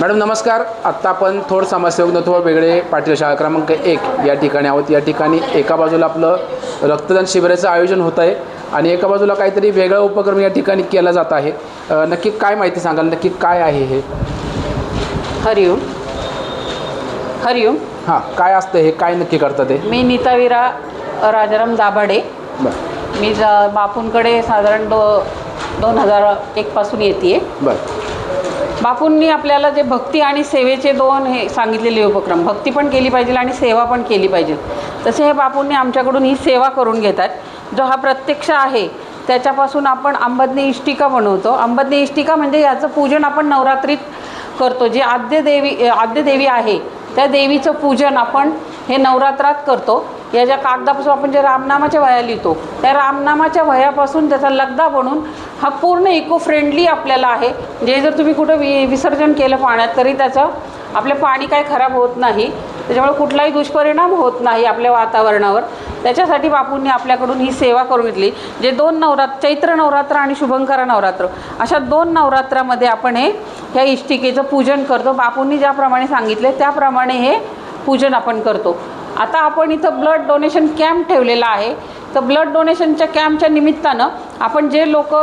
Madam नमस्कार. आत्ता आपण थोड समाजसेवक नथुराम वेगळे पाटील शाळा क्रमांक 1 या ठिकाणी आहोत. या ठिकाणी एका बाजूला आपलं रक्तदान शिबिराचं आयोजन होत आहे आणि एका बाजूला काहीतरी वेगळा उपक्रम या ठिकाणी केला जात आहे. नक्की काय माहिती सांगाल, नक्की काय आहे हे? हरिओम. हरिओम. हां, काय असतं हे, काय नक्की करतात ते? मी नीतावीरा राजाराम दाभाडे. बरं. मी बापूंकडे साधारण 2001 पासून येते. बरं. बापूंनी आपल्याला जे भक्ती आणि सेवेचे दोन हे सांगितलेले उपक्रम, भक्ती पण केली पाहिजे आणि सेवा पण केली पाहिजे, तसे हे बापूंनी आमच्याकडून ही सेवा करून घेतात. जो हा प्रत्यक्ष आहे त्याच्यापासून आपण अंबदने इष्टिका बनवतो. अंबदने इष्टिका म्हणजे याचं पूजन आपण नवरात्रीत करतो. जी आद्य देवी आहे त्या देवीचं पूजन आपण हे नवरात्रात करतो. या ज्या कागदापासून आपण जे रामनामाच्या वह्या लिहितो त्या रामनामाच्या वह्यापासून त्याचा लगदा बनवून हा पूर्ण इको फ्रेंडली आपल्याला आहे. जे जर तुम्ही कुठं विसर्जन केलं पाण्यात तरी त्याचं आपलं पाणी काय खराब होत नाही, त्याच्यामुळे कुठलाही दुष्परिणाम होत नाही आपल्या वातावरणावर. त्याच्यासाठी बापूंनी आपल्याकडून ही सेवा करून घेतली. जे 2 नवरात्र, चैत्र नवरात्र आणि शुभंकरा नवरात्र, अशा 2 नवरात्रामध्ये आपण ह्या इष्टिकेचं पूजन करतो. बापूंनी ज्याप्रमाणे सांगितले त्याप्रमाणे हे पूजन आपण करतो. आता आपण इथं ब्लड डोनेशन कॅम्प ठेवलेला आहे. तर ब्लड डोनेशनच्या कॅम्पच्या निमित्तानं आपण जे लोक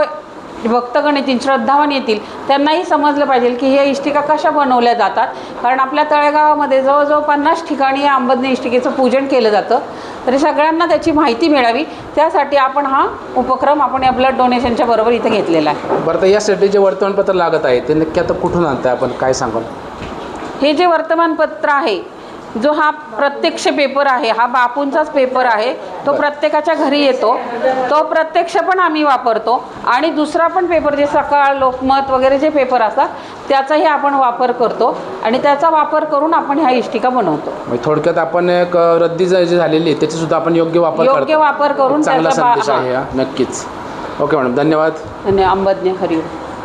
भक्तगण येतील, श्रद्धावान येतील, त्यांनाही समजलं पाहिजे की हे इष्टिका कशा बनवल्या जातात. कारण आपल्या तळेगावामध्ये जवळजवळ 50 ठिकाणी या अंबदने इष्टिकेचं पूजन केलं जातं. तरी सगळ्यांना त्याची माहिती मिळावी त्यासाठी आपण हा उपक्रम आपण या ब्लड डोनेशनच्या बरोबर इथं घेतलेला आहे. बरं, तर यासाठी जे वर्तमानपत्र लागत आहे ते नक्की आता कुठून आणताय आपण, काय सांगाल? हे जे वर्तमानपत्र आहे, जो हा प्रत्यक्ष पेपर आहे, हा बापूंचाच पेपर आहे. तो प्रत्येकाच्या घरी येतो. तो प्रत्यक्ष पण आम्ही वापरतो आणि दुसरा पण पेपर जे सकाळ, लोकमत वगैरे जे पेपर असतात त्याचाही आपण वापर करतो आणि त्याचा वापर करून आपण ह्या इष्टिका बनवतो. थोडक्यात आपण एक रद्दी जी झालेली आहे त्याची सुद्धा आपण योग्य वापर करून चांगला संदेश आहे हा. नक्कीच. ओके मॅडम, धन्यवाद. अंबदने हरिओम.